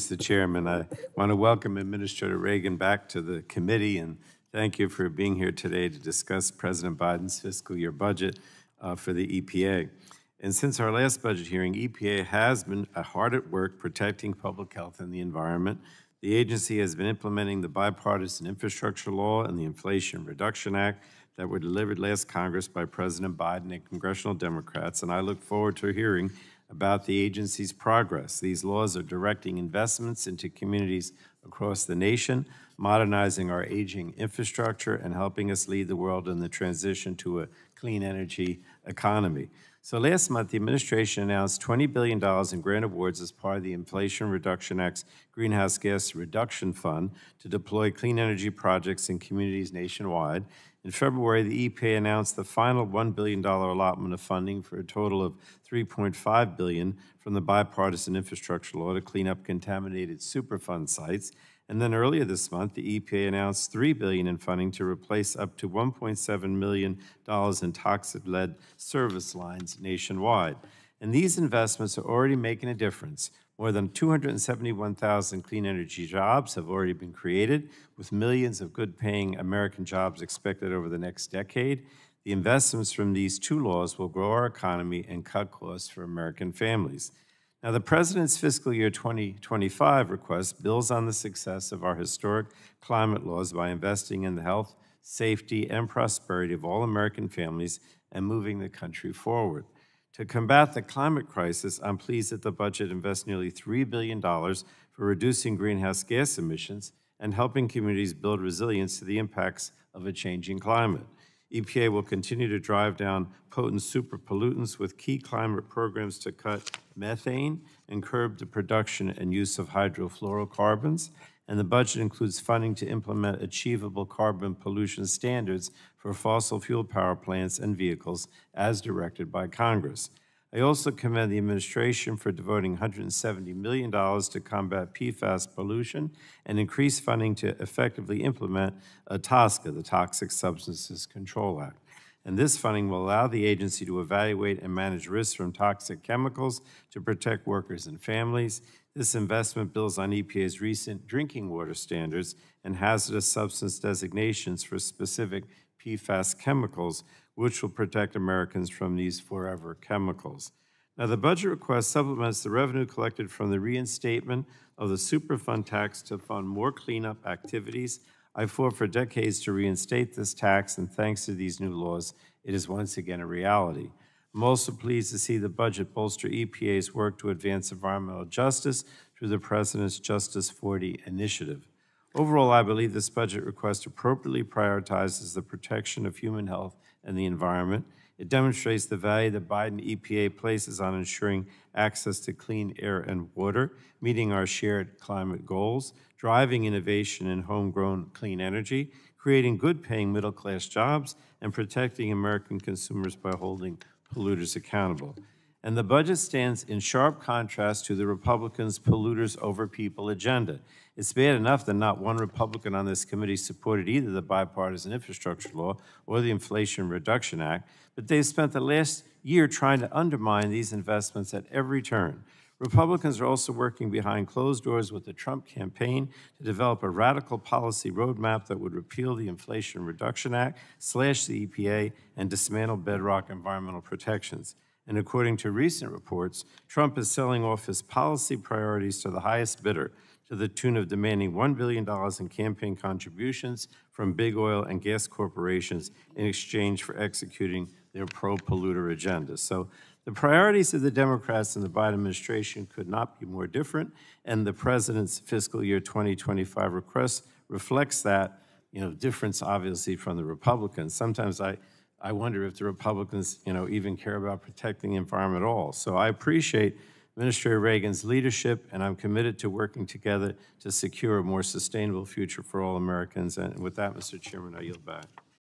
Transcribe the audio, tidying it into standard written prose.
Mr. Chairman. I want to welcome Administrator Regan back to the committee, and thank you for being here today to discuss President Biden's fiscal year budget for the EPA. And since our last budget hearing, EPA has been hard at work protecting public health and the environment. The agency has been implementing the bipartisan infrastructure law and the Inflation Reduction Act that were delivered last Congress by President Biden and congressional Democrats, and I look forward to hearing about the agency's progress. These laws are directing investments into communities across the nation, modernizing our aging infrastructure, and helping us lead the world in the transition to a clean energy economy. So last month, the administration announced $20 billion in grant awards as part of the Inflation Reduction Act's Greenhouse Gas Reduction Fund to deploy clean energy projects in communities nationwide. In February, the EPA announced the final $1 billion allotment of funding for a total of $3.5 billion from the bipartisan infrastructure law to clean up contaminated Superfund sites. And then earlier this month, the EPA announced $3 billion in funding to replace up to $1.7 million in toxic lead service lines nationwide. And these investments are already making a difference. More than 271,000 clean energy jobs have already been created, with millions of good-paying American jobs expected over the next decade. The investments from these two laws will grow our economy and cut costs for American families. Now, the President's fiscal year 2025 request builds on the success of our historic climate laws by investing in the health, safety, and prosperity of all American families and moving the country forward. To combat the climate crisis, I'm pleased that the budget invests nearly $3 billion for reducing greenhouse gas emissions and helping communities build resilience to the impacts of a changing climate. EPA will continue to drive down potent superpollutants with key climate programs to cut methane and curb the production and use of hydrofluorocarbons. And the budget includes funding to implement achievable carbon pollution standards for fossil fuel power plants and vehicles as directed by Congress. I also commend the administration for devoting $170 million to combat PFAS pollution and increase funding to effectively implement TSCA, the Toxic Substances Control Act. And this funding will allow the agency to evaluate and manage risks from toxic chemicals to protect workers and families. This investment builds on EPA's recent drinking water standards and hazardous substance designations for specific PFAS chemicals, which will protect Americans from these forever chemicals. Now, the budget request supplements the revenue collected from the reinstatement of the Superfund tax to fund more cleanup activities. I fought for decades to reinstate this tax, and thanks to these new laws, it is once again a reality. I'm also pleased to see the budget bolster EPA's work to advance environmental justice through the President's Justice 40 initiative. Overall, I believe this budget request appropriately prioritizes the protection of human health and the environment. It demonstrates the value that Biden EPA places on ensuring access to clean air and water, meeting our shared climate goals, driving innovation in homegrown clean energy, creating good-paying middle-class jobs, and protecting American consumers by holding polluters accountable. And the budget stands in sharp contrast to the Republicans' polluters over people agenda. It's bad enough that not one Republican on this committee supported either the bipartisan infrastructure law or the Inflation Reduction Act, but they've spent the last year trying to undermine these investments at every turn. Republicans are also working behind closed doors with the Trump campaign to develop a radical policy roadmap that would repeal the Inflation Reduction Act, slash the EPA, and dismantle bedrock environmental protections. And according to recent reports, Trump is selling off his policy priorities to the highest bidder, to the tune of demanding $1 billion in campaign contributions from big oil and gas corporations in exchange for executing their pro-polluter agenda. So the priorities of the Democrats and the Biden administration could not be more different, and the President's fiscal year 2025 request reflects that difference, obviously, from the Republicans. Sometimes I wonder if the Republicans, even care about protecting the environment at all. So I appreciate Administrator Reagan's leadership, and I'm committed to working together to secure a more sustainable future for all Americans. And with that, Mr. Chairman, I yield back.